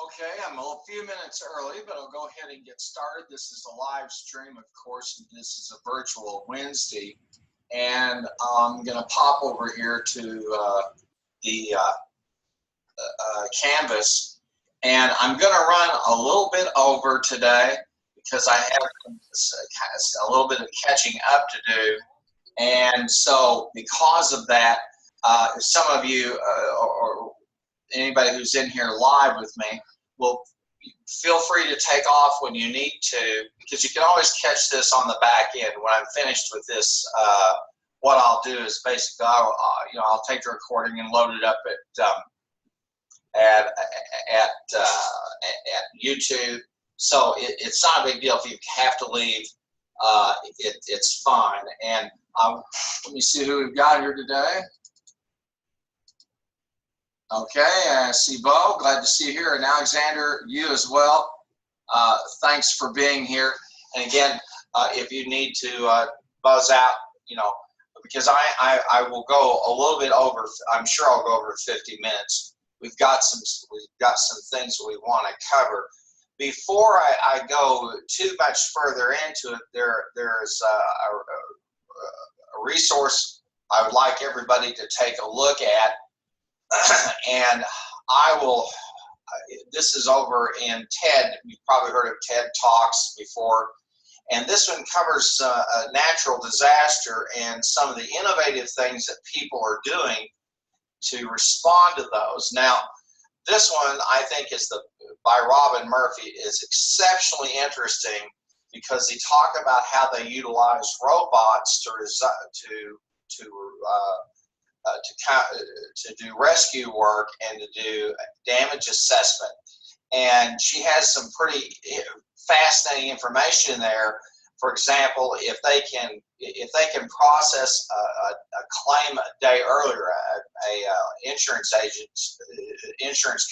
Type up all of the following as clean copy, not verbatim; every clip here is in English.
Okay, I'm a few minutes early, but I'll go ahead and get started. This is a live stream, of course, and this is a virtual Wednesday. And I'm going to pop over here to the Canvas, and I'm going to run a little bit over today because I have a little bit of catching up to do. And so because of that, some of you or anybody who's in here live with me will feel free to take off when you need to, because you can always catch this on the back end. When I'm finished with this, what I'll do is basically I'll take the recording and load it up at YouTube. So it's not a big deal if you have to leave. It's fine. And let me see who we've got here today. Okay, I see Bo. Glad to see you here. And Alexander, you as well. Thanks for being here. And again, if you need to buzz out, because I will go a little bit over. I'm sure I'll go over 50 minutes. We've got some things we want to cover. Before I go too much further into it, there's a resource I would like everybody to take a look at. And this is over in TED. You've probably heard of TED Talks before. And this one covers a natural disaster and some of the innovative things that people are doing to respond to those. Now, this one I think by Robin Murphy is exceptionally interesting because they talk about how they utilize robots to do rescue work and to do damage assessment. And she has some pretty fascinating information in there. For example, if they can process a claim a day earlier, insurance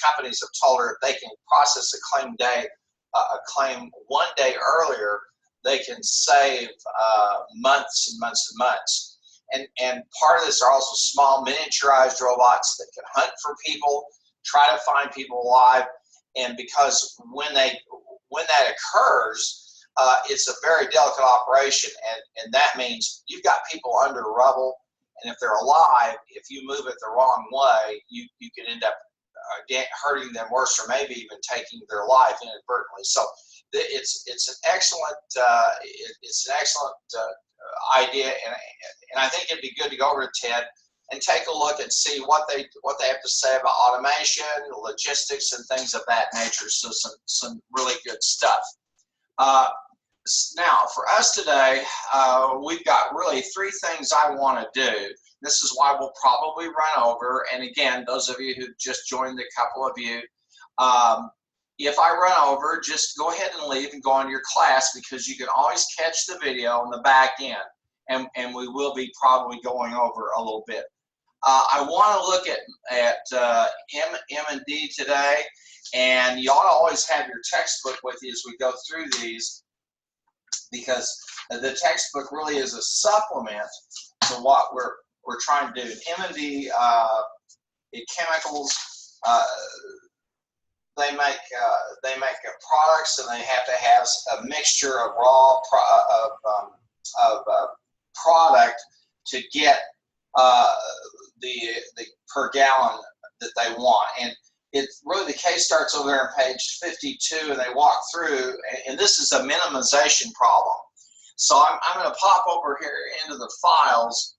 companies have told her if they can process a claim 1 day earlier, they can save months and months and months. And part of this are also small miniaturized robots that can hunt for people, try to find people alive. And because when that occurs, it's a very delicate operation, and that means you've got people under rubble, and if they're alive, if you move it the wrong way, you can end up hurting them worse, or maybe even taking their life inadvertently. So it's an excellent idea, and I think it'd be good to go over to TED and take a look and see what they have to say about automation, logistics, and things of that nature. So some really good stuff. Now, for us today, we've got really 3 things I want to do. This is why we'll probably run over. And again, those of you who just joined, a couple of you, if I run over, just go ahead and leave and go on your class, because you can always catch the video on the back end, and we will be probably going over a little bit. I want to look at M&D today, and you ought to always have your textbook with you as we go through these, because the textbook really is a supplement to what we're trying to do. M&D chemicals. They make products, and they have to have a mixture of product to get the per gallon that they want. And it's really, the case starts over there on page 52, and they walk through, and this is a minimization problem. So I'm going to pop over here into the files,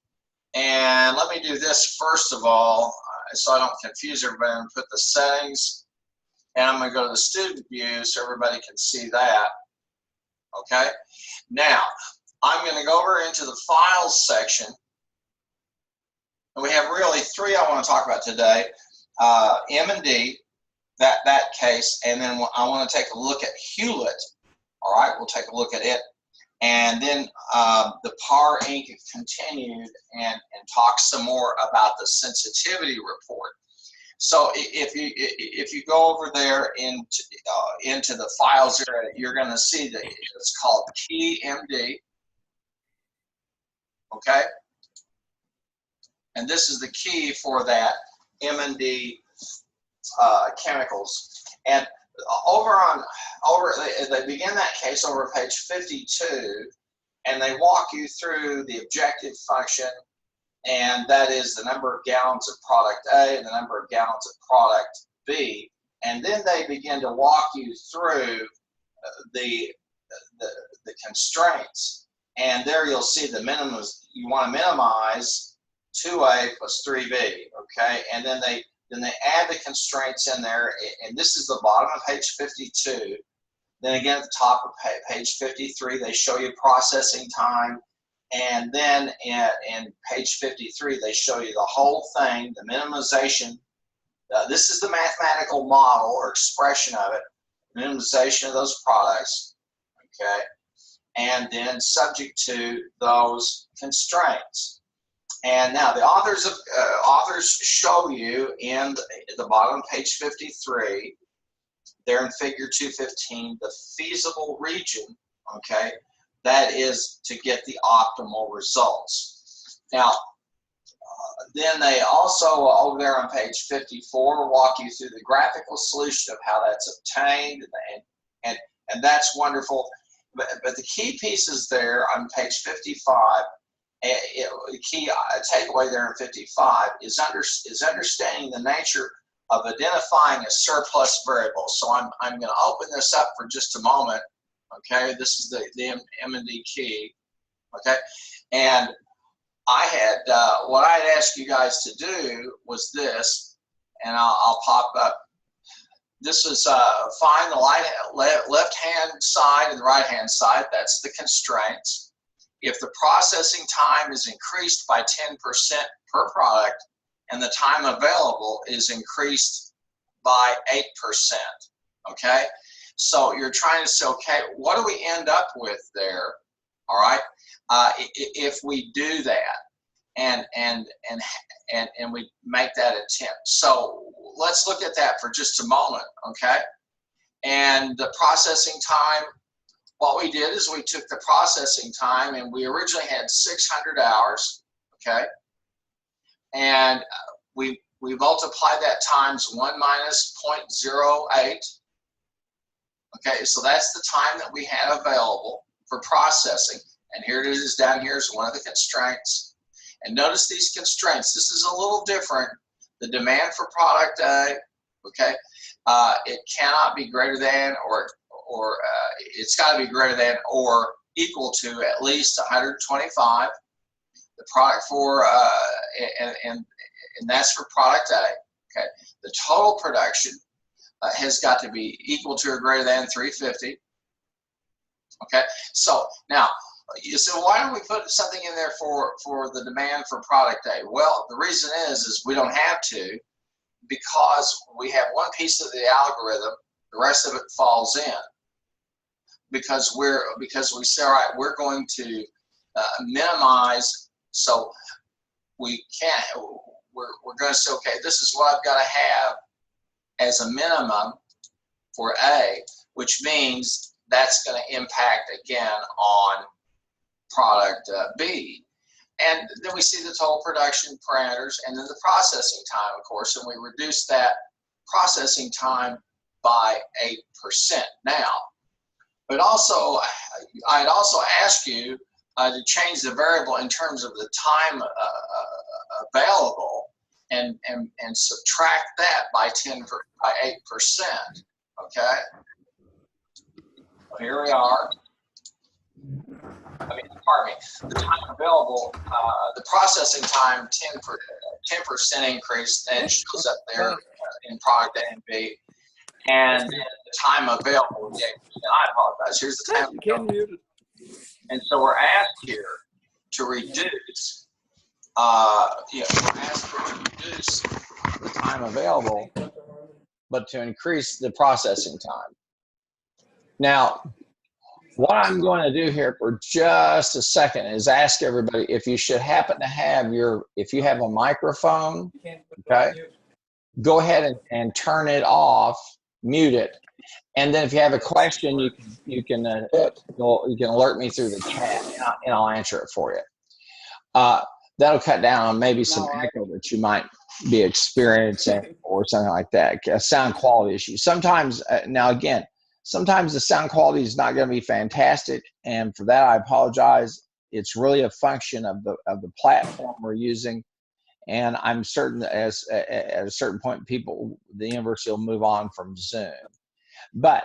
and let me do this first of all, so I don't confuse everybody. I'm going to put the settings. And I'm going to go to the student view so everybody can see that. Okay. Now, I'm going to go over into the files section. And we have really 3 I want to talk about today. M&D, that case. And then I want to take a look at Hewlett. All right. We'll take a look at it. And then the PAR Inc. continued and talk some more about the sensitivity report. So if you go over there into the files area, you're going to see that it's called Key MD. Okay, and this is the key for that M&D chemicals. And they begin that case over page 52, and they walk you through the objective function, and that is the number of gallons of product A and the number of gallons of product B. And then they begin to walk you through the constraints. And there you'll see the minimum. You want to minimize 2A plus 3B, okay? And then they add the constraints in there, and this is the bottom of page 52. Then again at the top of page 53, they show you processing time. And then in page 53, they show you the whole thing, the minimization. This is the mathematical model or expression of it, minimization of those products, okay? And then subject to those constraints. And now the authors show you in the bottom of page 53, there in figure 215, the feasible region, okay? That is to get the optimal results. Now, then they also, over there on page 54, walk you through the graphical solution of how that's obtained, and that's wonderful. But the key pieces there on page 55, the key takeaway there in 55 is understanding the nature of identifying a surplus variable. So I'm going to open this up for just a moment. Okay, this is the M&D key. Okay, and I had what I had asked you guys to do was this, and I'll pop up. This is find the left hand side and the right hand side. That's the constraints. If the processing time is increased by 10% per product, and the time available is increased by 8%. Okay. So you're trying to say, okay, what do we end up with there? All right, if we do that, and we make that attempt. So let's look at that for just a moment, okay? And the processing time, what we did is we took the processing time, and we originally had 600 hours, okay? And we multiplied that times 1 minus 0.08. Okay, so that's the time that we had available for processing. And here it is down here is one of the constraints. And notice these constraints. This is a little different. The demand for product A, okay, it cannot be greater than or it's got to be greater than or equal to at least 125. The product for, and that's for product A, okay. The total production has got to be equal to or greater than 350. Okay, so now you say, why don't we put something in there for the demand for product A? Well, the reason is we don't have to, because we have one piece of the algorithm, the rest of it falls in. Because we say, all right, we're going to minimize, so we can't. We're going to say, okay, this is what I've got to have as a minimum for A, which means that's going to impact again on product B. And then we see the total production parameters and then the processing time, of course, and we reduce that processing time by 8%. Now, but also, I'd also ask you to change the variable in terms of the time available and subtract that by 8%. Okay. Well, here we are. Pardon me. The time available, the processing time, 10% increase, and it shows up there in product A and B. And then the time available, and I apologize. Here's the time available. And so we're asked here to reduce. We're asked to reduce the time available, but to increase the processing time. Now, what I'm going to do here for just a second is ask everybody if you should happen to have if you have a microphone, okay, go ahead and turn it off, mute it, and then if you have a question, you can alert me through the chat, and I'll answer it for you. That'll cut down on maybe some echo that you might be experiencing or something like that, a sound quality issue. Sometimes, now again, sometimes the sound quality is not going to be fantastic, and for that I apologize. It's really a function of the platform we're using, and I'm certain that at a certain point, the university will move on from Zoom. But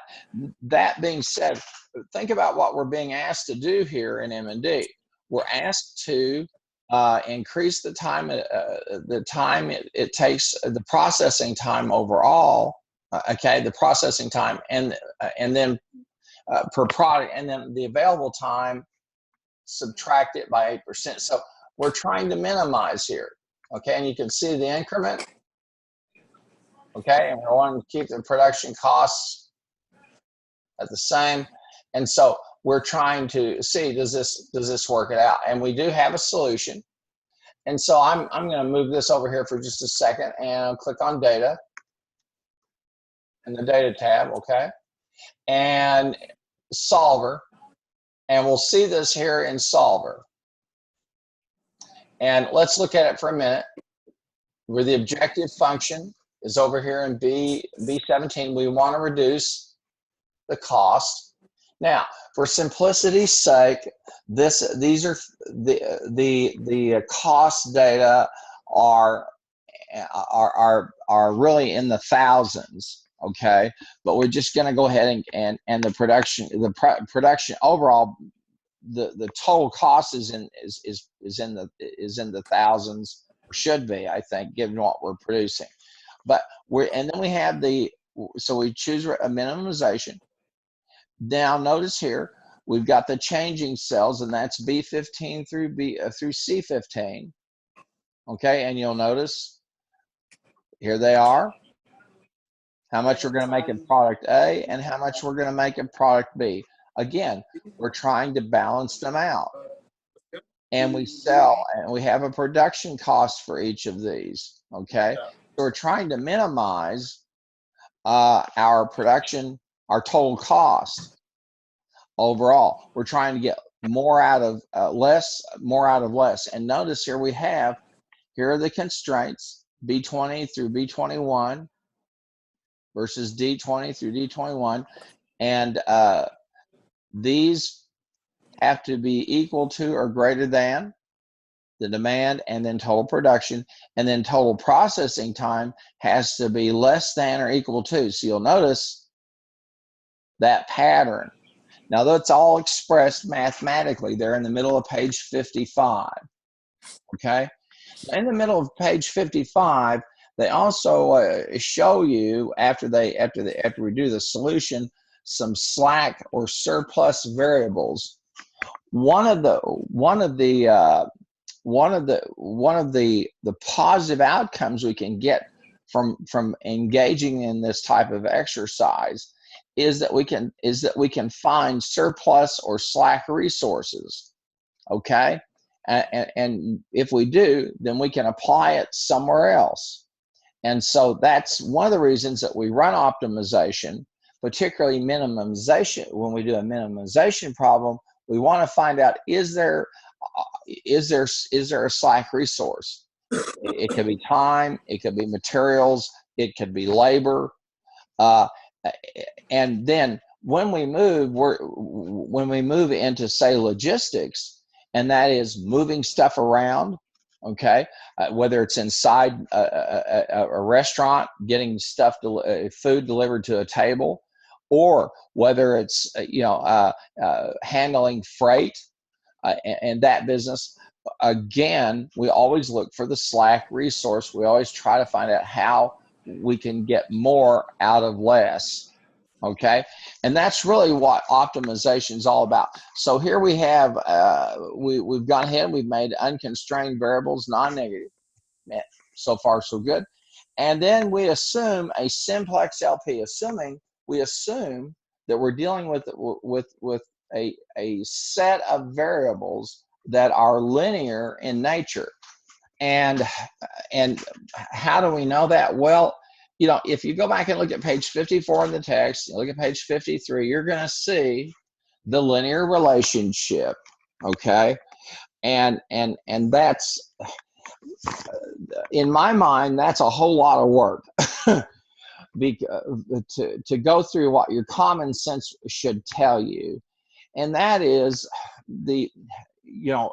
that being said, think about what we're being asked to do here in M&D. We're asked to increase the time it takes, the processing time overall. Okay, the processing time, and then per product, and then the available time, subtract it by 8%. So we're trying to minimize here. Okay, and you can see the increment. Okay, and we want to keep the production costs at the same. And so we're trying to see, does this work it out? And we do have a solution. And so I'm going to move this over here for just a second and I'll click on data in the data tab, okay? And solver, and we'll see this here in solver. And let's look at it for a minute. Where the objective function is over here in B17, we want to reduce the cost. Now, for simplicity's sake, these are the cost data are really in the thousands, okay? But we're just going to go ahead and the production overall, the total cost is in the thousands, or should be, I think, given what we're producing. But and then we have so we choose a minimization. Now notice here we've got the changing cells, and that's B15 through C15. Okay, and you'll notice here they are, how much we're going to make in product A and how much we're going to make in product B. Again, we're trying to balance them out. And we sell, and we have a production cost for each of these, okay? So we're trying to minimize our production, our total cost overall. We're trying to get more out of less. And notice here here are the constraints, B20 through B21 versus D20 through D21. And these have to be equal to or greater than the demand, and then total production, and then total processing time has to be less than or equal to. So you'll notice that pattern. Now that's all expressed mathematically. They're in the middle of page 55. Okay, in the middle of page 55, they also show you after we do the solution some slack or surplus variables. One of the positive outcomes we can get from engaging in this type of exercise is that we can find surplus or slack resources. Okay, and if we do, then we can apply it somewhere else. And so that's one of the reasons that we run optimization, particularly minimization. When we do a minimization problem, we want to find out, is there a slack resource? It could be time, it could be materials, it could be labor, and then when we move into, say, logistics, and that is moving stuff around, okay, whether it's inside a restaurant, getting food delivered to a table, or whether it's handling freight and that business. Again, we always look for the slack resource. We always try to find out how we can get more out of less. Okay, and that's really what optimization is all about. So here we have we've gone ahead, we've made unconstrained variables non-negative. So far so good. And then we assume a simplex LP, we assume that we're dealing with a set of variables that are linear in nature. And how do we know that? Well, if you go back and look at page 54 in the text, look at page 53, you're going to see the linear relationship, okay? And that's in my mind, that's a whole lot of work to go through what your common sense should tell you, and that is the you know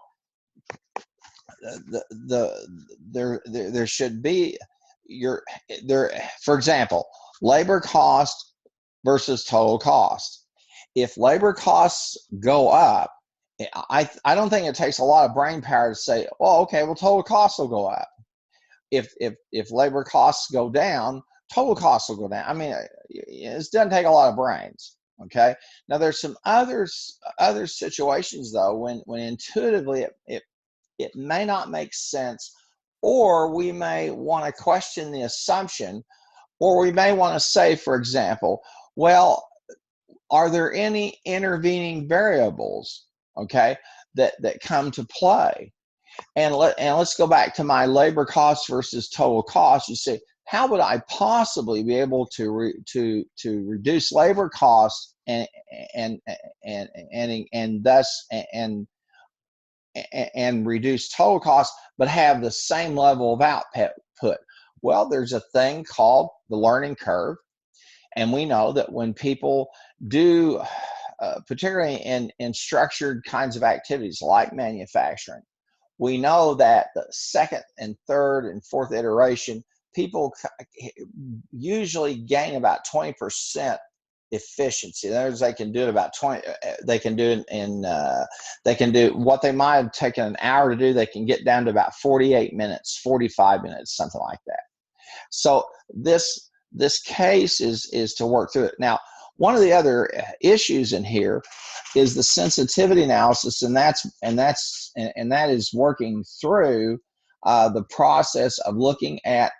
there should be your there for example, labor cost versus total cost. If labor costs go up, I don't think it takes a lot of brain power to say, oh, okay, well, total costs will go up. If labor costs go down, total costs will go down. I mean, it doesn't take a lot of brains. Okay. Now there's some other situations though when intuitively it may not make sense, or we may want to question the assumption, or we may want to say, for example, well, are there any intervening variables, okay, that come to play? And let's go back to my labor costs versus total costs. You say, how would I possibly be able to reduce labor costs and thus reduce total costs, but have the same level of output? Well, there's a thing called the learning curve, and we know that when people do, particularly in structured kinds of activities like manufacturing, we know that the second and third and fourth iteration, people usually gain about 20% efficiency. In other words, they can do it about 20. They can do it in. They can do what they might have taken an hour to do. They can get down to about 48 minutes, 45 minutes, something like that. So this case is to work through it. Now, one of the other issues in here is the sensitivity analysis, and that is working through the process of looking at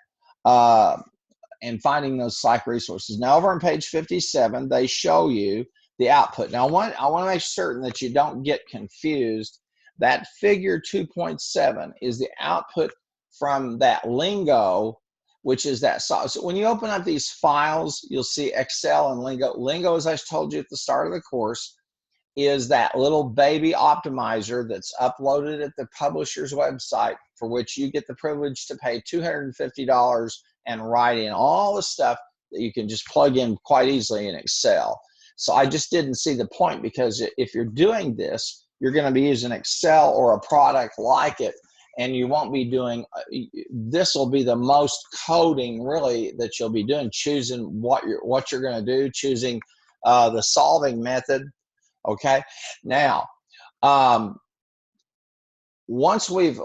and finding those psych resources. Now, over on page 57, they show you the output. Now, I want to make certain that you don't get confused. That figure 2.7 is the output from that lingo, which is that. So when you open up these files, you'll see Excel and Lingo. Lingo, as I told you at the start of the course, is that little baby optimizer that's uploaded at the publisher's website, for which you get the privilege to pay $250 and write in all the stuff that you can just plug in quite easily in Excel. So I just didn't see the point, because if you're doing this, you're going to be using Excel or a product like it, and you won't be doing, this will be the most coding really that you'll be doing, choosing what you're going to do, choosing the solving method. Okay, now once we've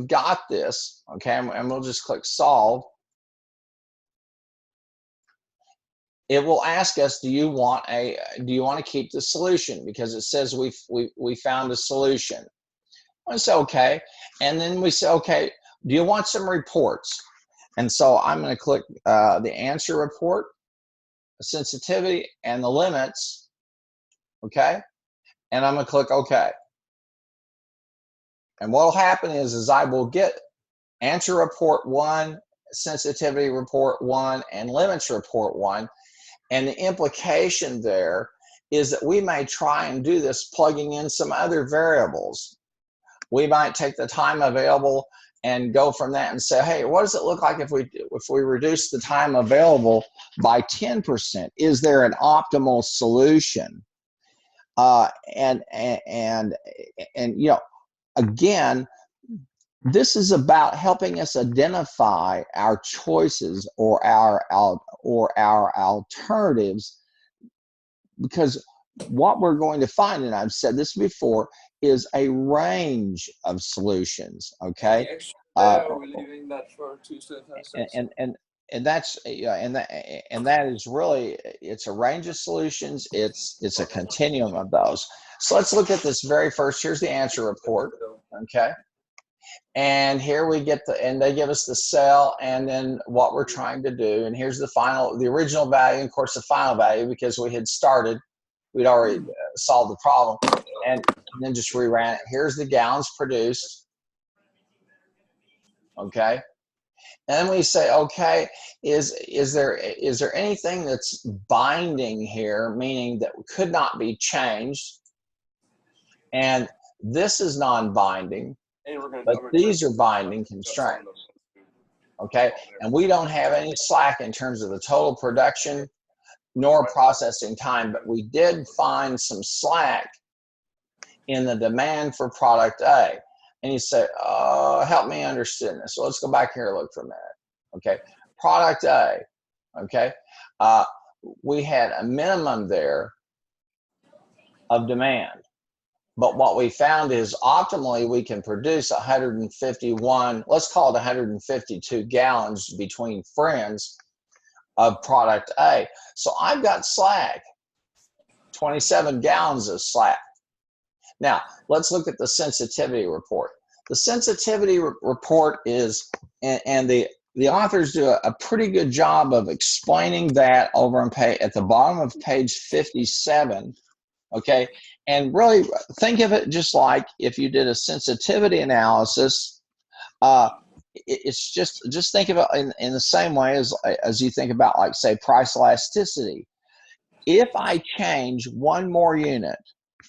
got this, okay, and we'll just click solve, it will ask us, do you want to keep the solution, because it says we found a solution. I say okay, and then we say, okay, do you want some reports? And so I'm going to click the answer report, the sensitivity, and the limits. Okay, and I'm going to click OK. And what will happen is I will get answer report 1, sensitivity report 1, and limits report 1. And the implication there is that we may try and do this plugging in some other variables. We might take the time available and go from that and say, hey, what does it look like if we reduce the time available by 10%? Is there an optimal solution? And you know, again, this is about helping us identify our choices or our alternatives, because what we're going to find, and I've said this before, is a range of solutions. Okay, we're leaving that for Tuesday, Thursday. And that's and that is really, it's a range of solutions. It's a continuum of those. So let's look at this very first. Here's the answer report. Okay, and here we get and they give us the cell and then what we're trying to do. And here's the original value, and of course the final value, because we had started, we'd already solved the problem, and then just reran it. Here's the gallons produced. Okay, and then we say, okay, is there anything that's binding here, meaning that could not be changed? And this is non-binding. but these are binding constraints. Okay, and we don't have any slack in terms of the total production nor processing time, but we did find some slack in the demand for product A. And you say, oh, help me understand this. So let's go back here and look for a minute. Okay, product A, okay, we had a minimum there of demand. But what we found is optimally we can produce 151, let's call it 152 gallons between friends of product A. So I've got slack, 27 gallons of slack. Now, let's look at the sensitivity report. The sensitivity report is, and the authors do a pretty good job of explaining that over on at the bottom of page 57. Okay, and really think of it just like if you did a sensitivity analysis. It's just think of it in the same way as you think about, like, say, price elasticity. If I change one more unit,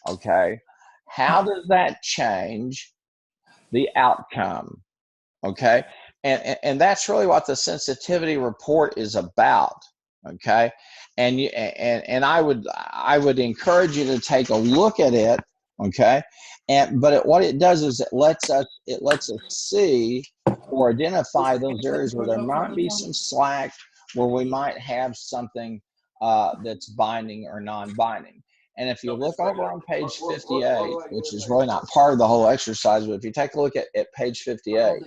okay, how does that change the outcome? Okay, and that's really what the sensitivity report is about. Okay, and I would encourage you to take a look at it. Okay, but what it does is it lets us see or identify those areas where there might be some slack, where we might have something that's binding or non-binding. And if you look over on page 58, which is really not part of the whole exercise, but if you take a look at page 58,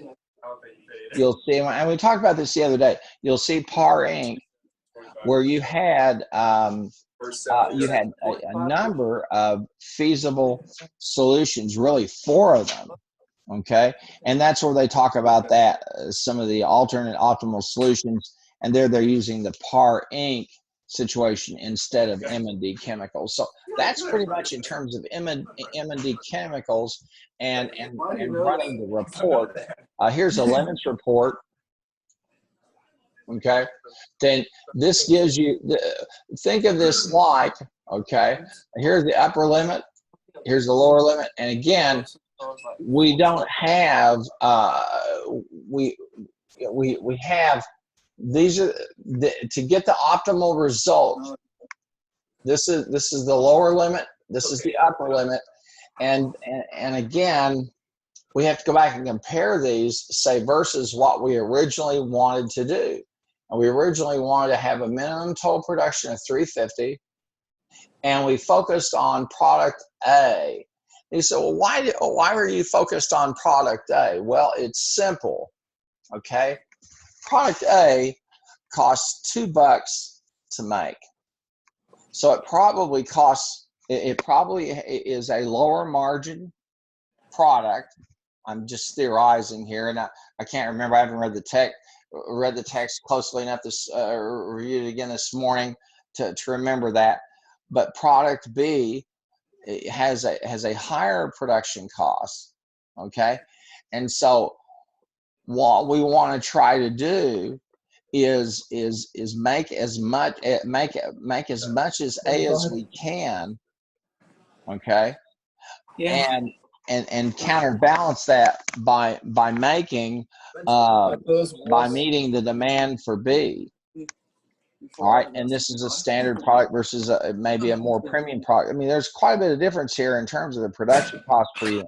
you'll see, and we talked about this the other day, you'll see PAR Inc., where you had a number of feasible solutions, really 4 of them. Okay, and that's where they talk about that, some of the alternate optimal solutions, and they're using the PAR Inc. situation instead of M&D chemicals. So that's pretty much in terms of M&D chemicals and running the report. Here's a limits report. Okay, then this gives you, think of this like, okay, here's the upper limit, here's the lower limit, and again, we don't have, we have, these are, to get the optimal result, this is the lower limit, this is the upper limit, and again, we have to go back and compare these, say, versus what we originally wanted to do. And we originally wanted to have a minimum total production of 350, and we focused on product A. And you say, well, why were you focused on product A? Well, it's simple, okay? Product A costs $2 to make. So it probably costs, it probably is a lower margin product. I'm just theorizing here, and I can't remember, I haven't read the text closely enough to review it again this morning to remember that. But product B has a higher production cost, okay? And so what we want to try to do is make as much as A as we can, okay? Yeah. And counterbalance that by making by meeting the demand for B. All right, and this is a standard product versus maybe a more premium product. I mean, there's quite a bit of difference here in terms of the production cost per unit.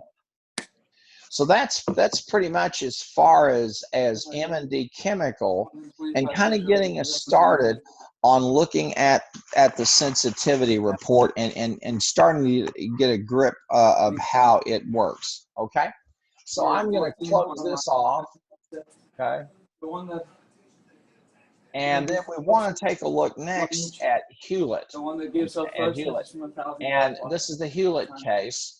So that's pretty much as far as M&D chemical, and kind of getting us started on looking at the sensitivity report and starting to get a grip of how it works. Okay, so I'm going to close this off. Okay, and then we want to take a look next at Hewlett. And this is the Hewlett case.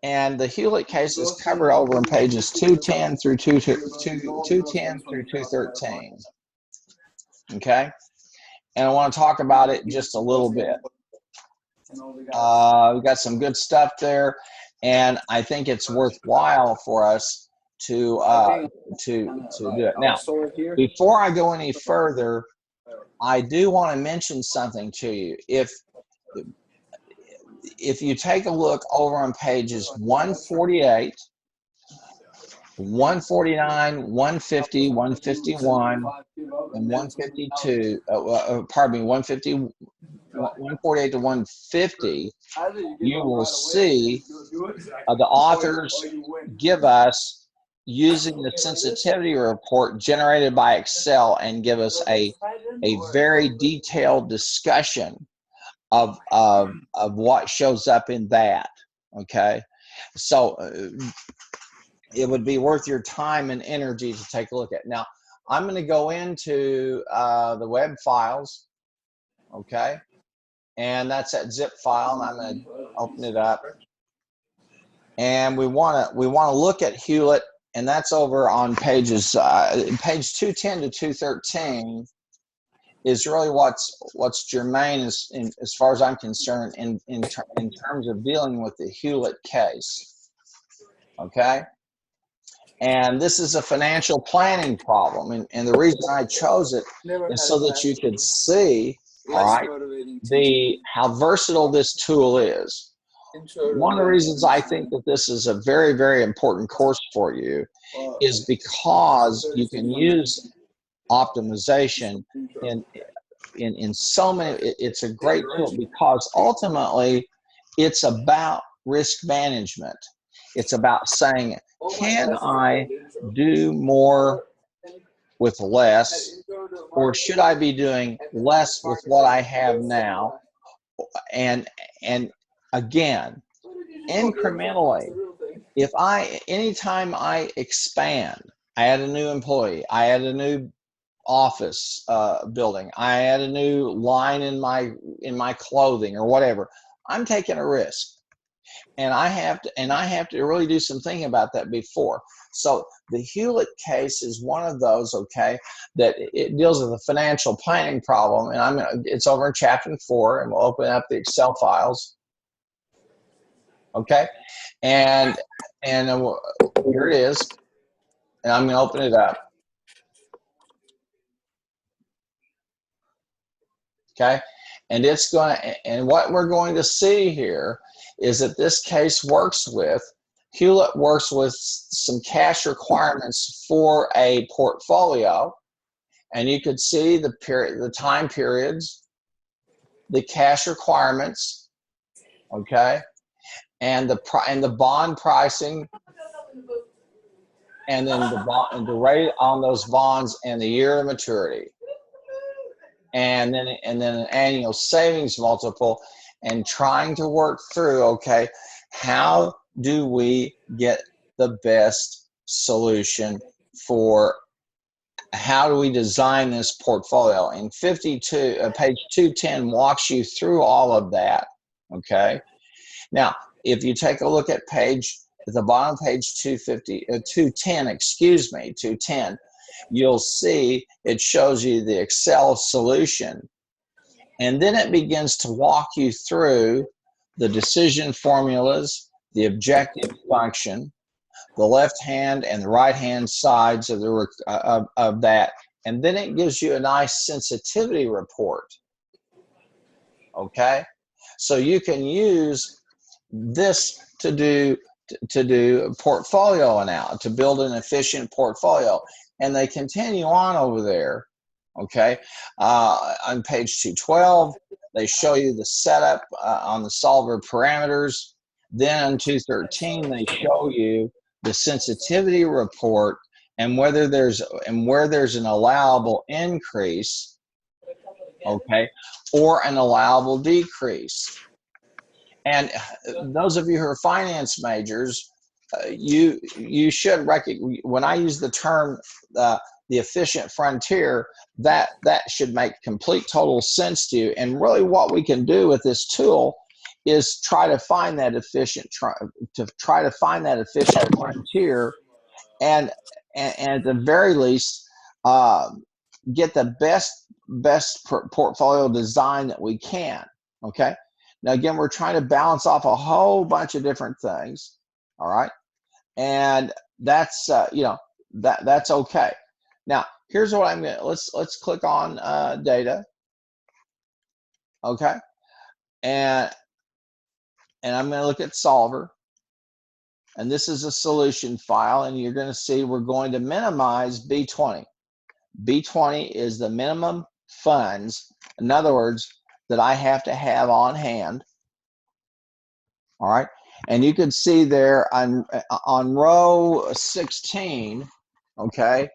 And the Hewlett case is covered over in pages 210 through 213. Okay, and I want to talk about it just a little bit. We've got some good stuff there, and I think it's worthwhile for us to do it. Now, before I go any further, I do want to mention something to you. If you take a look over on pages 148 149, 150, 151, and 152. Pardon me, 150, 148 to 150. You will see the authors give us, using the sensitivity report generated by Excel, and give us a very detailed discussion of what shows up in that. Okay, so it would be worth your time and energy to take a look at. Now, I'm going to go into the web files, okay, and that's that zip file, and I'm going to open it up, and we want to look at Hewlett, and that's over on pages page 210 to 213 is really what's germane as far as I'm concerned in terms of dealing with the Hewlett case, okay. And this is a financial planning problem. And the reason I chose it is so that you could see, all right, how versatile this tool is. One of the reasons I think that this is a very, very important course for you is because you can use optimization in so many. It's a great tool because ultimately it's about risk management. It's about saying, can I do more with less, or should I be doing less with what I have now? And again, incrementally, anytime I expand, I add a new employee, I add a new office building, I add a new line in my clothing or whatever, I'm taking a risk. And I have to really do some thinking about that before. So the Hewlett case is one of those, okay, that it deals with a financial planning problem, and it's over in chapter 4, and we'll open up the Excel files, okay, and here it is, and I'm going to open it up, okay, and what we're going to see here is that this case Hewlett works with some cash requirements for a portfolio, and you could see the time periods, the cash requirements, okay, and the bond pricing, and then the rate on those bonds and the year of maturity, and then an annual savings multiple, and trying to work through, okay, how do we get the best solution for how do we design this portfolio? And page 210 walks you through all of that, okay? Now, if you take a look at at the bottom of page 210, you'll see it shows you the Excel solution. And then it begins to walk you through the decision formulas, the objective function, the left hand and the right hand sides of that, and then it gives you a nice sensitivity report. Okay, so you can use this to do portfolio analysis, to build an efficient portfolio, and they continue on over there. Okay, on page 212, they show you the setup on the solver parameters. Then on 213, they show you the sensitivity report and where there's an allowable increase, okay, or an allowable decrease. And those of you who are finance majors, you should recognize when I use the term the efficient frontier, that should make complete total sense to you. And really what we can do with this tool is try to find that efficient frontier, and at the very least get the best portfolio design that we can. Okay, now again, we're trying to balance off a whole bunch of different things, all right, and that's that's okay. Now, here's what I'm going to, let's click on data, okay, and I'm going to look at solver, and this is a solution file, and you're going to see we're going to minimize B20. B20 is the minimum funds, in other words, that I have to have on hand. All right, and you can see there on row 16, okay,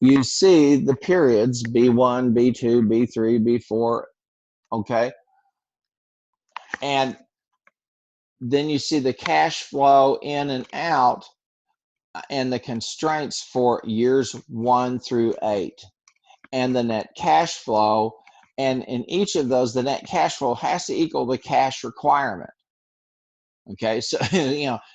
you see the periods B1, B2, B3, B4, okay, and then you see the cash flow in and out and the constraints for years 1 through 8 and the net cash flow, and in each of those the net cash flow has to equal the cash requirement. Okay, so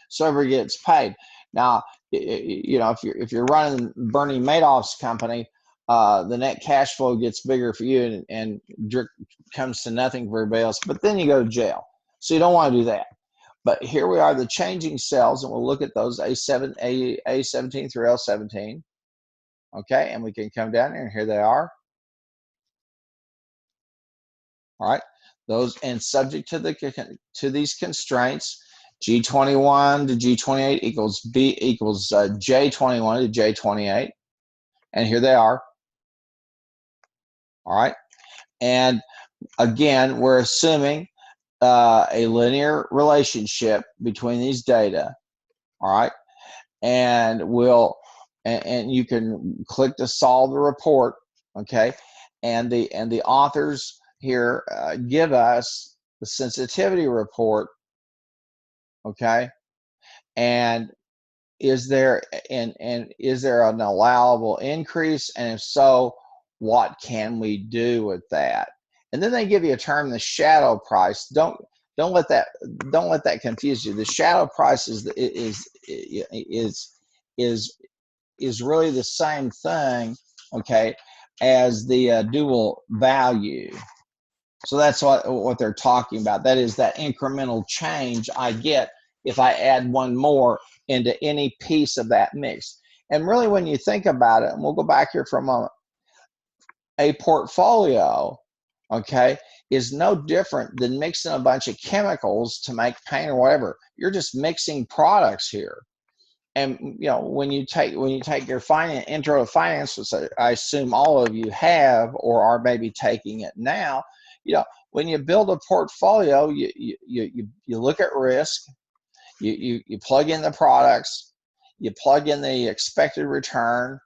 so everybody gets paid. Now, if you're running Bernie Madoff's company, the net cash flow gets bigger for you and comes to nothing for everybody else. But then you go to jail, so you don't want to do that. But here we are, the changing cells, and we'll look at those A17 through L17. Okay, and we can come down here, and here they are. All right, those, and subject to these constraints, G21 to G28 equals J21 to J28, and here they are. All right, and again, we're assuming a linear relationship between these data. All right, and and you can click to solve the report. Okay, and the authors here give us the sensitivity report. Okay, and is there an allowable increase, and if so, what can we do with that? And then they give you a term, the shadow price. Don't let that confuse you. The shadow price is really the same thing, okay, as the dual value. So that's what they're talking about. That is that incremental change I get if I add one more into any piece of that mix. And really, when you think about it, and we'll go back here for a moment, a portfolio, okay, is no different than mixing a bunch of chemicals to make paint or whatever. You're just mixing products here. And when you take your intro to finance, which I assume all of you have or are maybe taking it now, when you build a portfolio, you look at risk, you plug in the products, you plug in the expected return,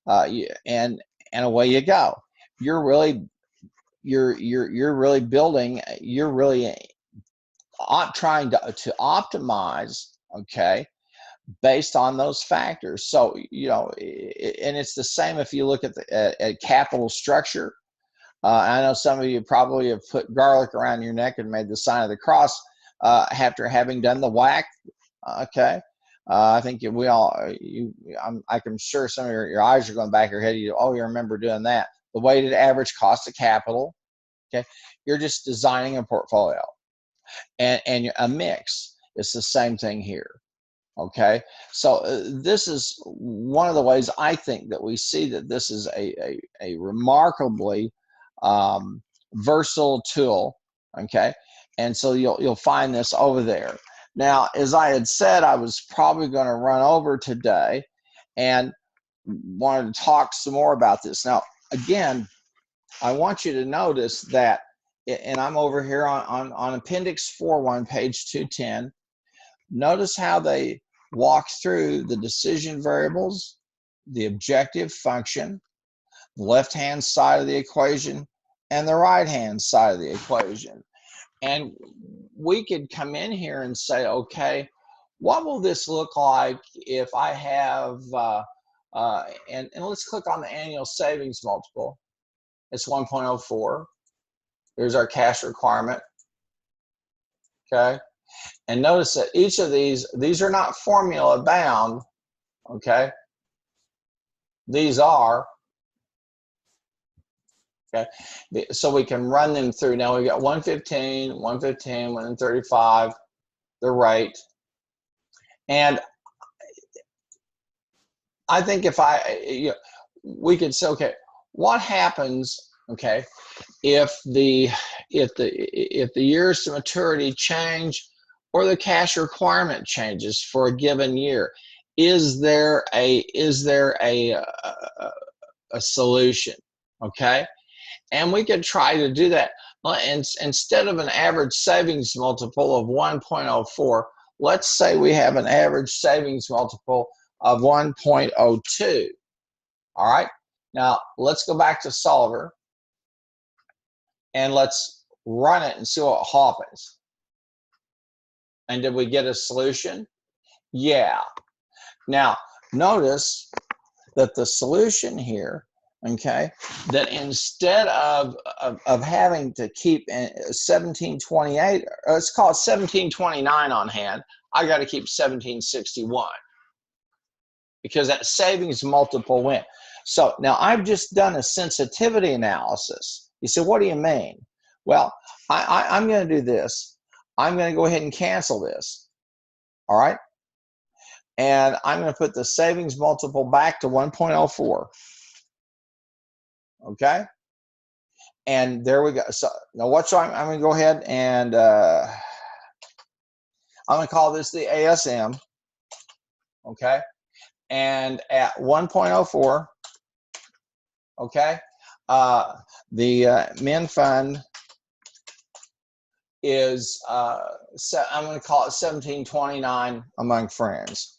and away you go. You're really building. You're really trying to optimize. Okay, based on those factors. So, and it's the same if you look at capital structure. I know some of you probably have put garlic around your neck and made the sign of the cross after having done the whack. Okay. I think we all, I'm sure some of your eyes are going back your head. You remember doing that. The weighted average cost of capital. Okay. You're just designing a portfolio and a mix. It's the same thing here. Okay, so this is one of the ways I think that we see that this is a remarkably versatile tool. Okay, and so you'll find this over there. Now, as I had said, I was probably going to run over today and wanted to talk some more about this. Now, again, I want you to notice that, and I'm over here on Appendix 4.1, page 210. Notice how they walk through the decision variables, the objective function, the left-hand side of the equation, and the right-hand side of the equation. And we could come in here and say, okay, what will this look like if I have, and let's click on the annual savings multiple. It's 1.04. Here's our cash requirement. Okay. And notice that each of these are not formula bound, okay? These are, okay? So we can run them through. Now we got 115, 115, 135, the rate. And I think if we could say, okay, what happens, okay, if the years to maturity change or the cash requirement changes for a given year. Is there a solution? Okay, and we could try to do that. And instead of an average savings multiple of 1.04, let's say we have an average savings multiple of 1.02. All right, now let's go back to Solver and let's run it and see what happens. And did we get a solution? Yeah. Now notice that the solution here, okay, that instead of having to keep 1728, let's call it 1729 on hand, I got to keep 1761 because that savings multiple went. So now I've just done a sensitivity analysis. You say, what do you mean? Well, I'm going to do this. I'm going to go ahead and cancel this. All right. And I'm going to put the savings multiple back to 1.04. Okay. And there we go. So now what's I'm going to go ahead and I'm going to call this the ASM. Okay. And at 1.04, okay, the min fund is, I'm going to call it 1729 among friends.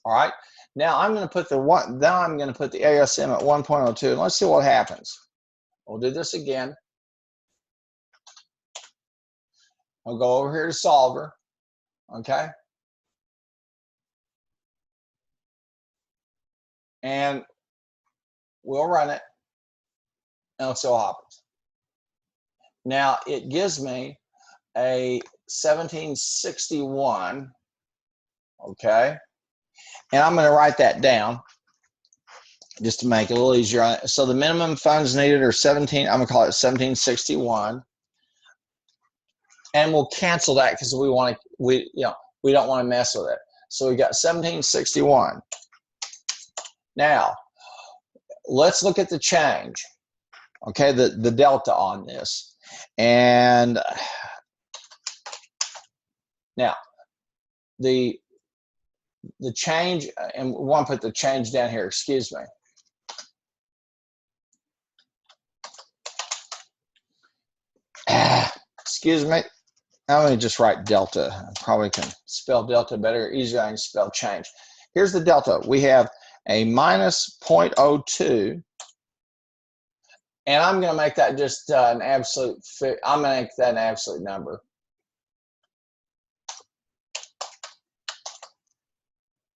All right. Now I'm going to put the ASM at 1.02, and let's see what happens. We'll do this again. I'll go over here to Solver. Okay. And we'll run it, and let's see what happens. Now it gives me a 1761, okay, and I'm going to write that down just to make it a little easier. So the minimum funds needed are 17. I'm going to call it 1761, and we'll cancel that because we don't want to mess with it. So we got 1761. Now let's look at the change, okay, the delta on this. And now the change, and we want to put the change down here, excuse me. Excuse me. I'm going to just write delta. I probably can spell delta better, easier I can spell change. Here's the delta. We have a minus 0.02, and I'm going to make that just an absolute, I'm going to make that an absolute number.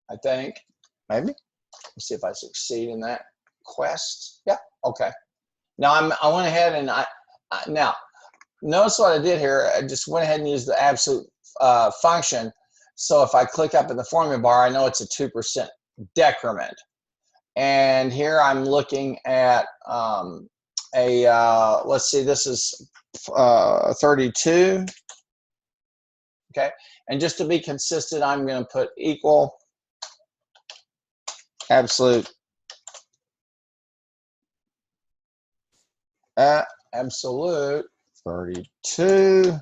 I think, maybe. Let's see if I succeed in that quest. Yeah, okay. Now I went ahead and now notice what I did here. I just went ahead and used the absolute function. So if I click up in the formula bar, I know it's a 2% decrement. And here I'm looking at let's see, this is 32. Okay, and just to be consistent, I'm going to put equal absolute absolute 32,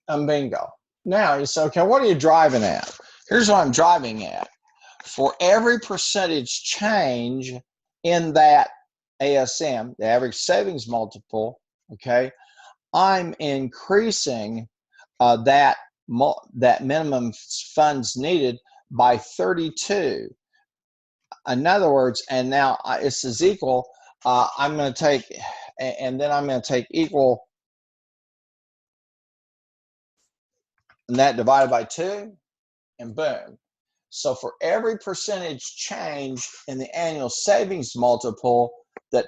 and bingo. Now you say, okay, what are you driving at? Here's what I'm driving at. For every percentage change in that ASM, the average savings multiple, okay, I'm increasing that minimum funds needed by 32. In other words, and now this is equal, I'm going to take, and then I'm going to take equal, and that divided by 2, and boom. So for every percentage change in the annual savings multiple that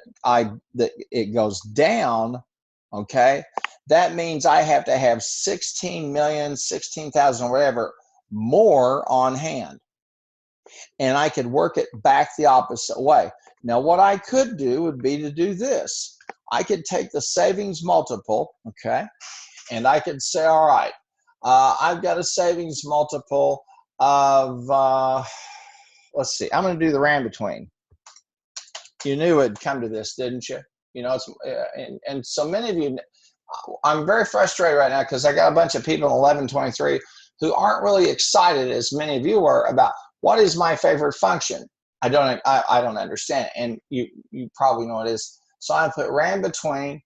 it goes down, okay, that means I have to have 16,000,000, whatever, more on hand. And I could work it back the opposite way. Now, what I could do would be to do this. I could take the savings multiple, okay, and I could say, all right, I've got a savings multiple of, let's see, I'm going to do the round between. You knew it'd come to this, didn't you? You know, it's, and so many of you, I'm very frustrated right now because I got a bunch of people in 1123 who aren't really excited, as many of you were, about what is my favorite function. I don't understand it, and you probably know what it is. So I put ran between,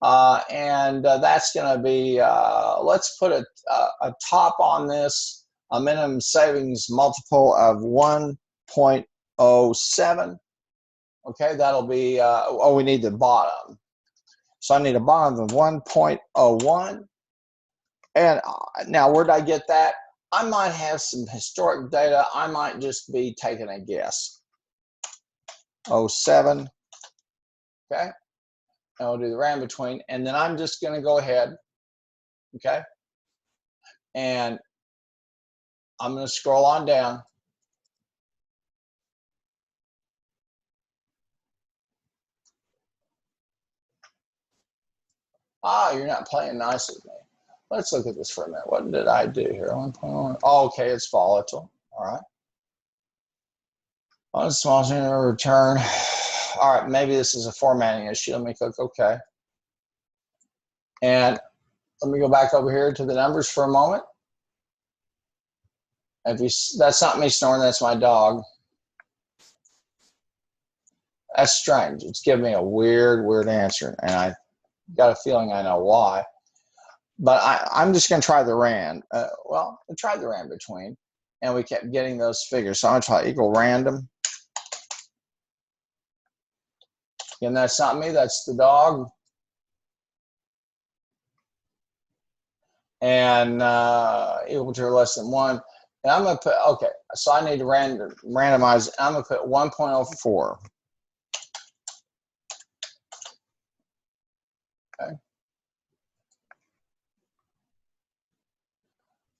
and that's going to be, let's put a top on this, a minimum savings multiple of 1.07. Okay, that'll be, we need the bottom. So I need a bottom of 1.01. And now where did I get that? I might have some historic data. I might just be taking a guess. 07. Okay. And we'll do the ran between. And then I'm just going to go ahead. Okay. And I'm going to scroll on down. You're not playing nice with me. Let's look at this for a minute. What did I do here? 1.1. Oh, okay, it's volatile. All right. On a small return. All right, maybe this is a formatting issue. Let me click OK. And let me go back over here to the numbers for a moment. That's not me snoring, that's my dog. That's strange. It's giving me a weird answer, and I got a feeling I know why. But I'm just going to try the ran. Well, I tried the ran between, and we kept getting those figures. So I'm going to try equal random. And that's not me, that's the dog. And equal to or less than 1. And I'm going to put, okay, so I need to randomize. I'm going to put 1.04. Okay.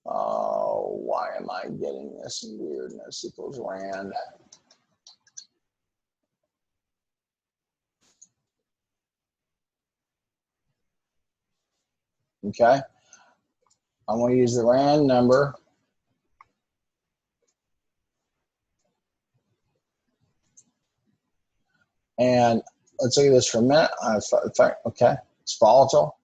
Oh, why am I getting this weirdness? Equals rand. Okay. I'm going to use the rand number. And let's look at this for a minute. Okay, it's volatile.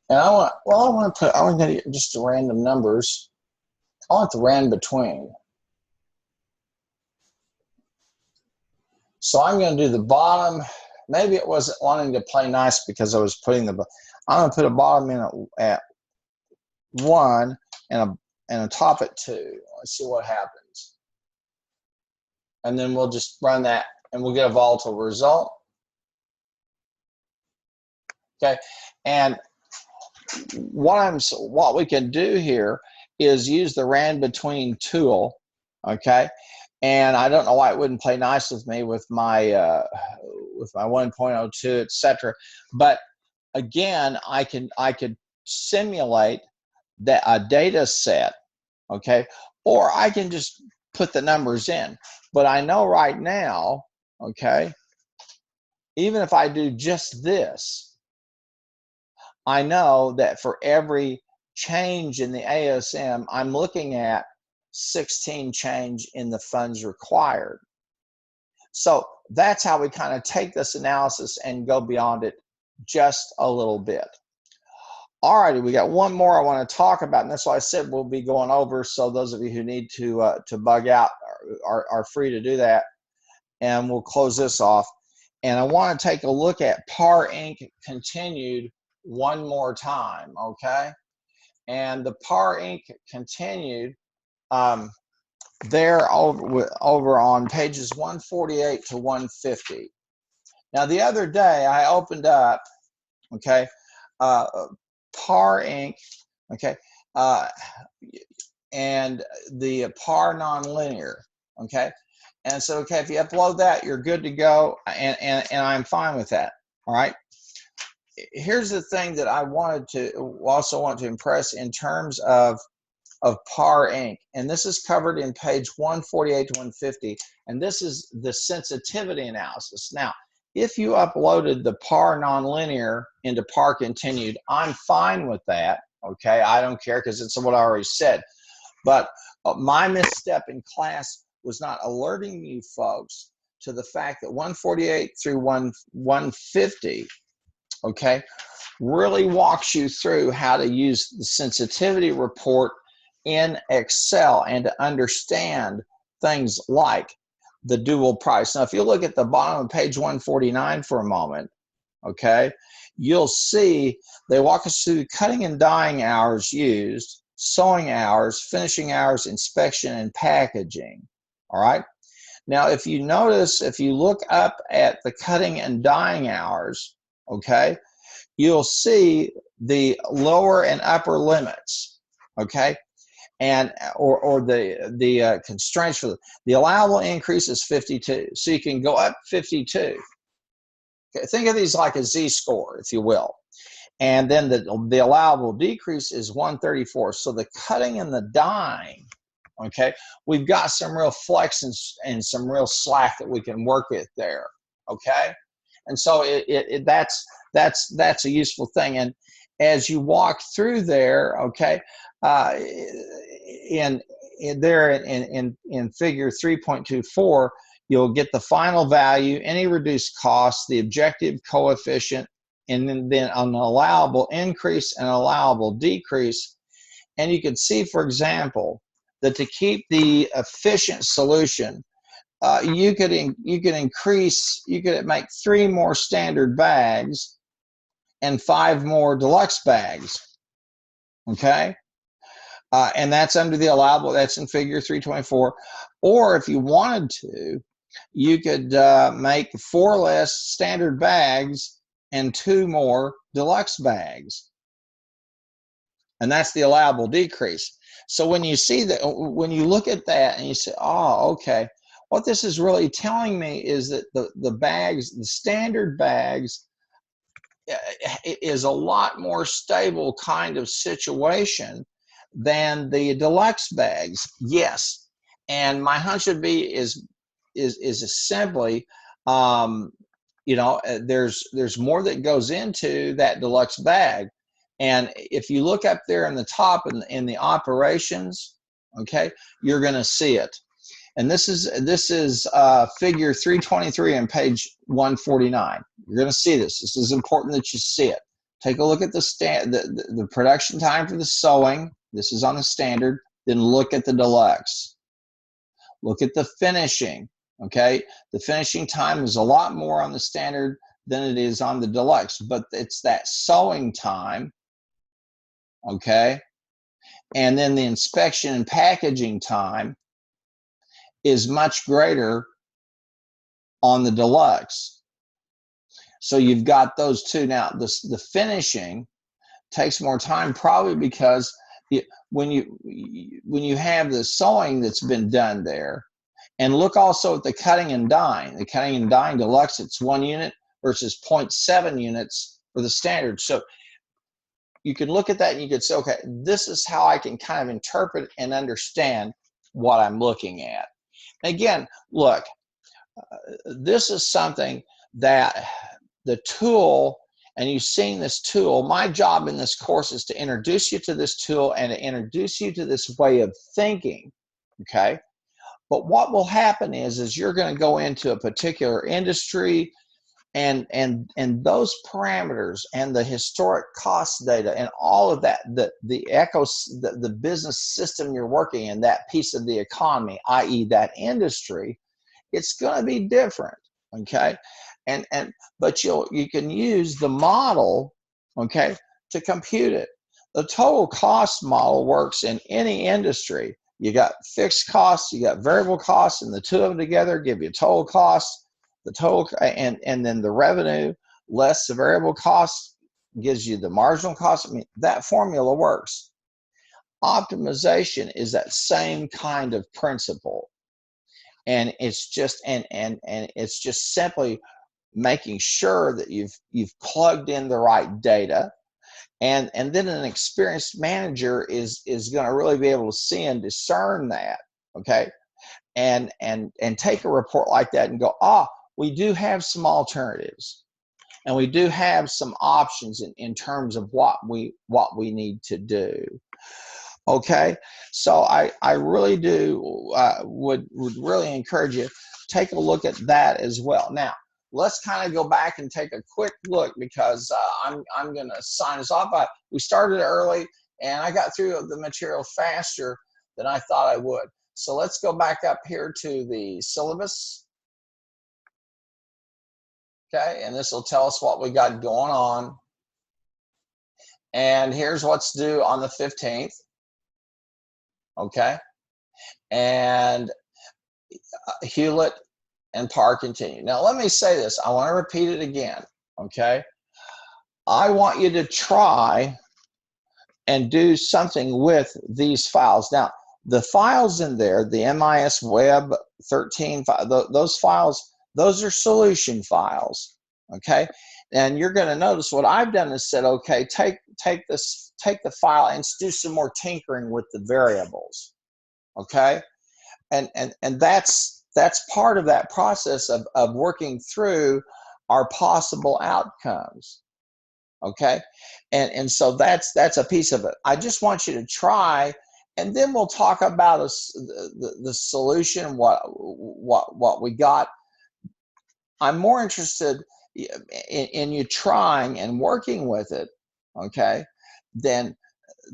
And I want to get just the random numbers. I want the ran between. So I'm going to do the bottom. Maybe it wasn't wanting to play nice because I was putting the, I'm going to put a bottom in at 1 and a top at 2. Let's see what happens. And then we'll just run that and we'll get a volatile result. Okay, and what we can do here is use the ran between tool. Okay, and I don't know why it wouldn't play nice with me with my 1.02, etc. But again, I could simulate that a data set. Okay, or I can just put the numbers in. But I know right now, okay, even if I do just this, I know that for every change in the ASM, I'm looking at 16 change in the funds required. So that's how we kind of take this analysis and go beyond it just a little bit. All righty, we got one more I want to talk about, and that's why I said we'll be going over. So those of you who need to bug out are free to do that, and we'll close this off. And I want to take a look at PAR Inc. continued one more time, okay? And the PAR Inc. continued there over on pages 148 to 150. Now the other day I opened up, okay, PAR Inc. Okay, and the PAR nonlinear, okay, and so okay, if you upload that, you're good to go, and I'm fine with that. All right. Here's the thing that I also want to impress in terms of PAR Inc. And this is covered in page 148 to 150. And this is the sensitivity analysis. Now, if you uploaded the PAR nonlinear into PAR continued, I'm fine with that. Okay, I don't care because it's what I already said. But my misstep in class was not alerting you folks to the fact that 148 through 150 okay, really walks you through how to use the sensitivity report in Excel and to understand things like the dual price. Now, if you look at the bottom of page 149 for a moment, okay, you'll see they walk us through cutting and dyeing hours used, sewing hours, finishing hours, inspection, and packaging. All right. Now, if you notice, if you look up at the cutting and dyeing hours, okay, you'll see the lower and upper limits, okay, and or the constraints for the allowable increase is 52, so you can go up 52. Okay, think of these like a z-score, if you will, and then the allowable decrease is 134. So the cutting and the dyeing, okay, we've got some real flex and some real slack that we can work with there, okay, and so that's a useful thing. And as you walk through there, okay, in figure 3.24, you'll get the final value, any reduced cost, the objective coefficient, and then an allowable increase and allowable decrease. And you can see, for example, that to keep the efficient solution, you could make 3 more standard bags and 5 more deluxe bags, okay? And that's under the allowable, that's in figure 324. Or if you wanted to, you could make 4 less standard bags and 2 more deluxe bags. And that's the allowable decrease. So when you see that, when you look at that and you say, oh, okay, what this is really telling me is that the bags, the standard bags, is a lot more stable kind of situation than the deluxe bags. Yes, and my hunch would be is simply, you know, there's more that goes into that deluxe bag. And if you look up there in the top in the operations, okay, you're going to see it. And this is figure 323 on page 149. You're going to see this. This is important that you see it. Take a look at the production time for the sewing. This is on the standard. Then look at the deluxe. Look at the finishing. Okay, the finishing time is a lot more on the standard than it is on the deluxe, but it's that sewing time. Okay, and then the inspection and packaging time is much greater on the deluxe. So you've got those two. Now the finishing takes more time, probably because when you have the sewing that's been done there, and look also at the cutting and dyeing. The cutting and dyeing deluxe, it's 1 unit versus 0.7 units for the standard. So you can look at that and you could say, okay, this is how I can kind of interpret and understand what I'm looking at. Again, look, this is something that the tool, and you've seen this tool, my job in this course is to introduce you to this tool and to introduce you to this way of thinking, okay? But what will happen is you're going to go into a particular industry, and those parameters and the historic cost data and all of that, the business system you're working in, that piece of the economy, i.e. that industry, it's going to be different, okay? But you can use the model, okay, to compute it. The total cost model works in any industry. You got fixed costs, you got variable costs, and the two of them together give you total cost. The total, and then the revenue less the variable cost gives you the marginal cost. I mean, that formula works. Optimization is that same kind of principle, and it's just it's just simply making sure that you've plugged in the right data, and then an experienced manager is going to really be able to see and discern that, okay, and take a report like that and go, we do have some alternatives, and we do have some options in terms of what we need to do. Okay, so I really do would really encourage you, take a look at that as well. Now, let's kind of go back and take a quick look, because I'm going to sign us off. We started early, and I got through the material faster than I thought I would. So let's go back up here to the syllabus. Okay, and this will tell us what we got going on. And here's what's due on the 15th. Okay, and Hewlett and Parr continue. Now, let me say this. I want to repeat it again. Okay, I want you to try and do something with these files. Now, the files in there, the MIS Web 13, those files, those are solution files. Okay, and you're going to notice what I've done is said, okay, take the file and do some more tinkering with the variables. Okay, and that's part of that process of working through our possible outcomes. Okay, and so that's a piece of it. I just want you to try, and then we'll talk about the solution, what we got. I'm more interested in you trying and working with it, okay, than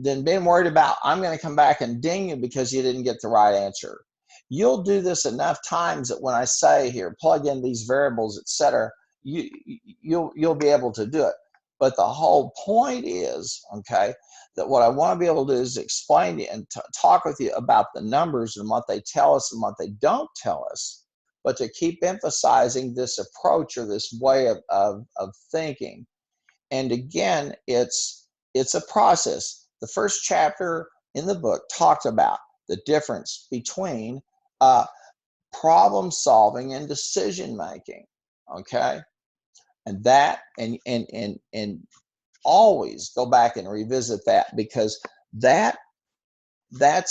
being worried about, I'm going to come back and ding you because you didn't get the right answer. You'll do this enough times that when I say here, plug in these variables, etc., you'll be able to do it. But the whole point is, okay, that what I want to be able to do is explain to you and talk with you about the numbers and what they tell us and what they don't tell us, but to keep emphasizing this approach or this way of thinking. And again, it's a process. The first chapter in the book talked about the difference between problem solving and decision making. Okay, and that and always go back and revisit that, because that's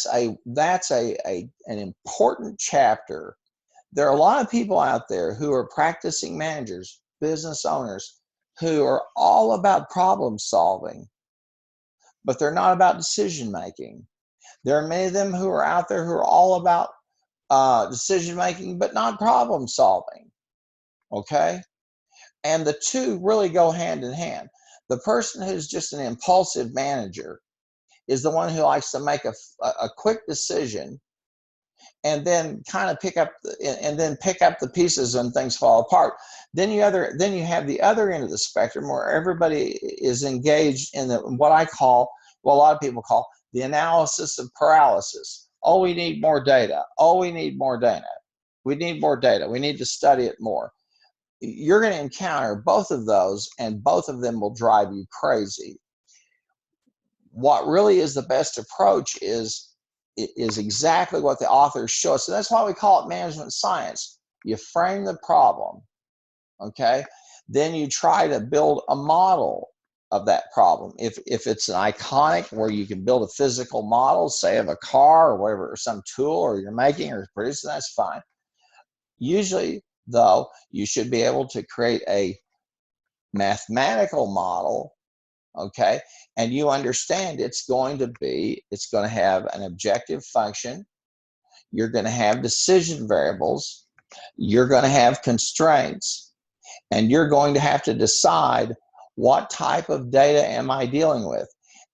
an important chapter. There are a lot of people out there who are practicing managers, business owners, who are all about problem solving, but they're not about decision making. There are many of them who are out there who are all about decision making, but not problem solving. Okay, and the two really go hand in hand. The person who's just an impulsive manager is the one who likes to make a quick decision and then kind of pick up the pieces when things fall apart. Then you have the other end of the spectrum where everybody is engaged in what I call, well, a lot of people call the analysis of paralysis. Oh, we need more data. Oh, we need more data. We need more data. We need to study it more. You're going to encounter both of those, and both of them will drive you crazy. What really is the best approach is exactly what the authors show us. So that's why we call it management science. You frame the problem, okay? Then you try to build a model of that problem. If it's an iconic where you can build a physical model, say of a car or whatever, or some tool, or you're making or producing, that's fine. Usually, though, you should be able to create a mathematical model, okay, and you understand it's going to have an objective function. You're going to have decision variables. You're going to have constraints, and you're going to have to decide what type of data am I dealing with.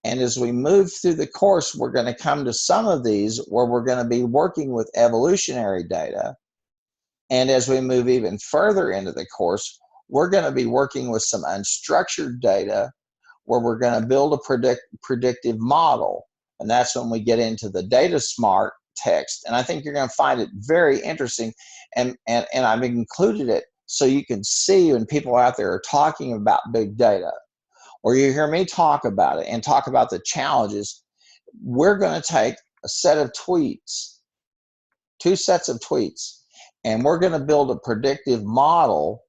And as we move through the course, we're going to come to some of these where we're going to be working with evolutionary data. And as we move even further into the course, we're going to be working with some unstructured data where we're going to build a predictive model. And that's when we get into the data smart text. And I think you're going to find it very interesting. And I've included it so you can see when people out there are talking about big data, or you hear me talk about it and talk about the challenges. We're going to take a set of tweets, 2 sets of tweets, and we're going to build a predictive model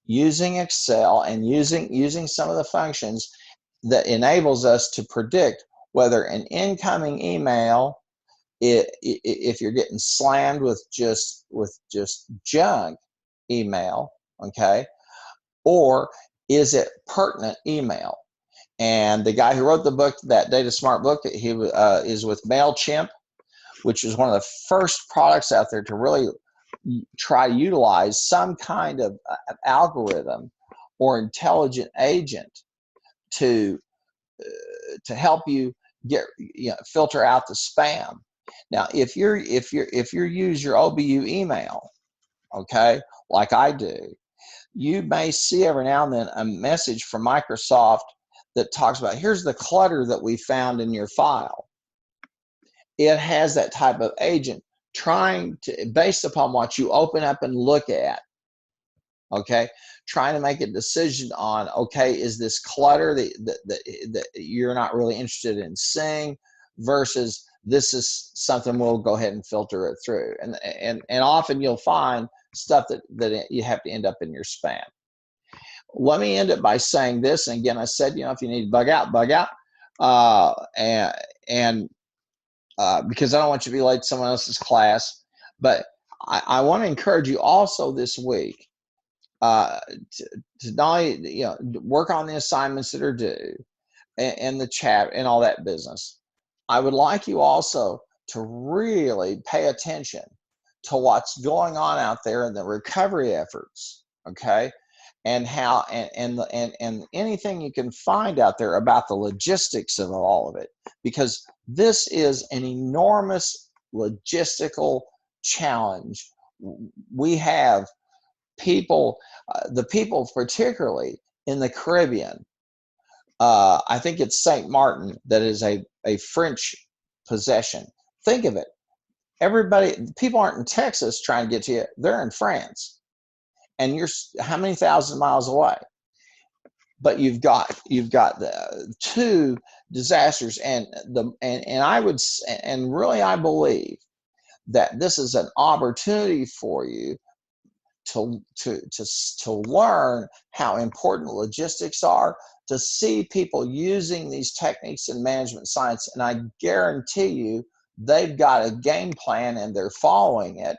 using Excel and using some of the functions that enables us to predict whether an incoming email, if you're getting slammed with just junk email, okay, or is it pertinent email? And the guy who wrote the book, that Data Smart book, he is with MailChimp, which is one of the first products out there to really try to utilize some kind of algorithm or intelligent agent to help you get, filter out the spam. Now, if you use your OBU email, okay, like I do, you may see every now and then a message from Microsoft that talks about, here's the clutter that we found in your file. It has that type of agent trying to, based upon what you open up and look at, okay, trying to make a decision on, okay, is this clutter that you're not really interested in seeing versus this is something we'll go ahead and filter it through. And often you'll find stuff that you have to end up in your spam. Let me end it by saying this. And again, I said, if you need to bug out, bug out. Because I don't want you to be late to someone else's class. But I want to encourage you also this week to not only, work on the assignments that are due and the chat and all that business. I would like you also to really pay attention to what's going on out there in the recovery efforts, okay? And how and anything you can find out there about the logistics of all of it, because this is an enormous logistical challenge. We have people, the people particularly in the Caribbean. I think it's Saint Martin that is a French possession. Think of it. People aren't in Texas trying to get to you. They're in France. And you're how many thousand miles away? But you've got the two disasters, and really I believe that this is an opportunity for you to learn how important logistics are, to see people using these techniques in management science, and I guarantee you they've got a game plan and they're following it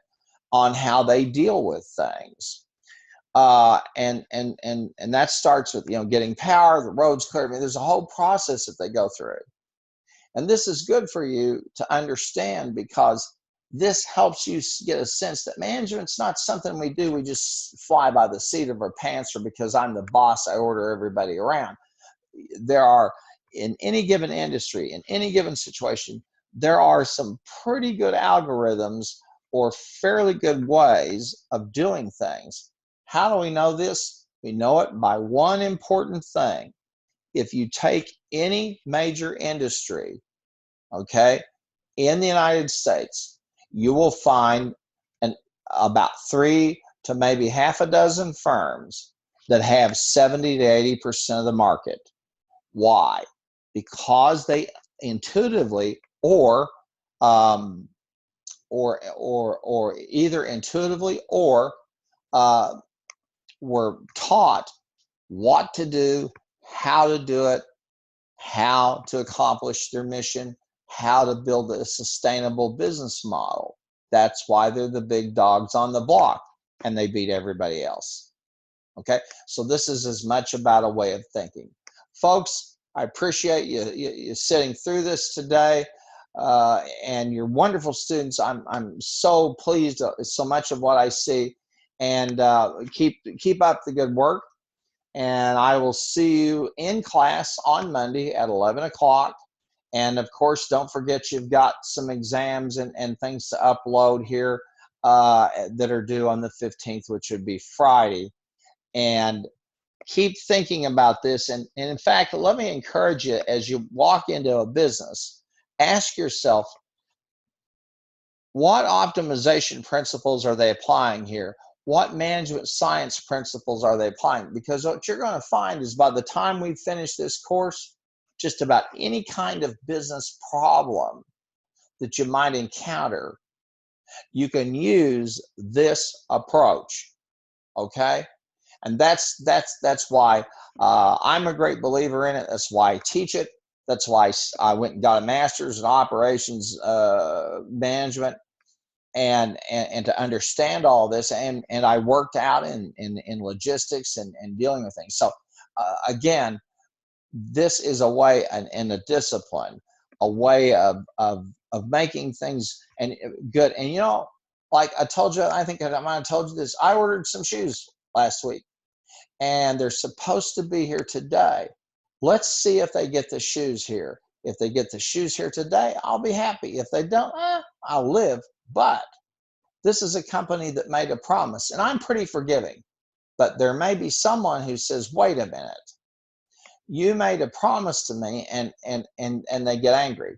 on how they deal with things. And that starts with, getting power, the roads clear. I mean, there's a whole process that they go through. And this is good for you to understand, because this helps you get a sense that management's not something we do. We just fly by the seat of our pants, or because I'm the boss, I order everybody around. There are, in any given industry, in any given situation, there are some pretty good algorithms or fairly good ways of doing things. How do we know this? We know it by one important thing. If you take any major industry, okay, in the United States, you will find about 3 to maybe half a dozen firms that have 70 to 80% of the market. Why? Because they intuitively or either intuitively or were taught what to do, how to do it, how to accomplish their mission, how to build a sustainable business model. That's why they're the big dogs on the block and they beat everybody else. Okay, so this is as much about a way of thinking. Folks, I appreciate you sitting through this today, and you're wonderful students. I'm so pleased, so much of what I see, and keep up the good work. And I will see you in class on Monday at 11 o'clock. And of course, don't forget you've got some exams and things to upload here that are due on the 15th, which would be Friday. And keep thinking about this. And in fact, let me encourage you, as you walk into a business, ask yourself, what optimization principles are they applying here? What management science principles are they applying? Because what you're going to find is by the time we finish this course, just about any kind of business problem that you might encounter, you can use this approach, okay? And that's why I'm a great believer in it. That's why I teach it. That's why I went and got a master's in operations management. And to understand all this, and I worked out in logistics and dealing with things. So again, this is a way and a discipline, a way of making things and good. And like I told you, I think I might have told you this. I ordered some shoes last week, and they're supposed to be here today. Let's see if they get the shoes here. If they get the shoes here today, I'll be happy. If they don't, I'll live. But this is a company that made a promise, and I'm pretty forgiving. But there may be someone who says, wait a minute, you made a promise to me, and they get angry.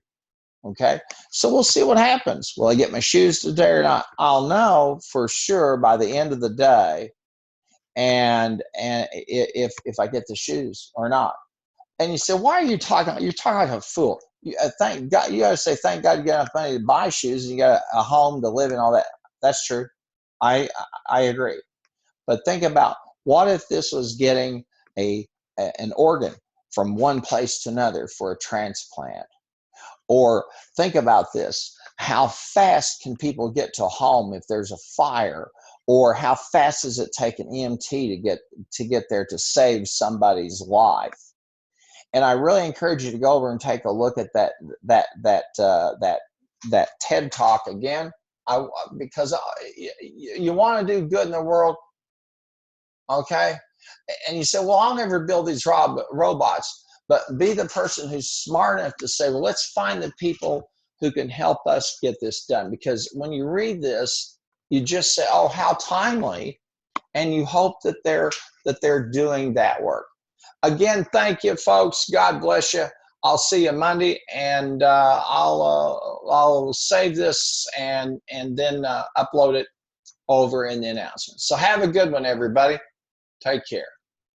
Okay, so we'll see what happens. Will I get my shoes today or not? I'll know for sure by the end of the day, and if I get the shoes or not. And you say, why are you talking? You're talking like a fool. Thank God. You got to say, thank God you got enough money to buy shoes and you got a home to live in, all that. That's true. I agree. But think about, what if this was getting an organ from one place to another for a transplant? Or think about this. How fast can people get to a home if there's a fire? Or how fast does it take an EMT to get there to save somebody's life? And I really encourage you to go over and take a look at that TED Talk again, because you want to do good in the world, okay? And you say, well, I'll never build these robots, but be the person who's smart enough to say, well, let's find the people who can help us get this done. Because when you read this, you just say, oh, how timely, and you hope that they're doing that work. Again, thank you, folks. God bless you. I'll see you Monday, and I'll save this and then upload it over in the announcements. So have a good one, everybody. Take care.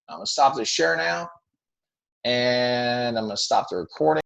I'm going to stop the share now, and I'm going to stop the recording.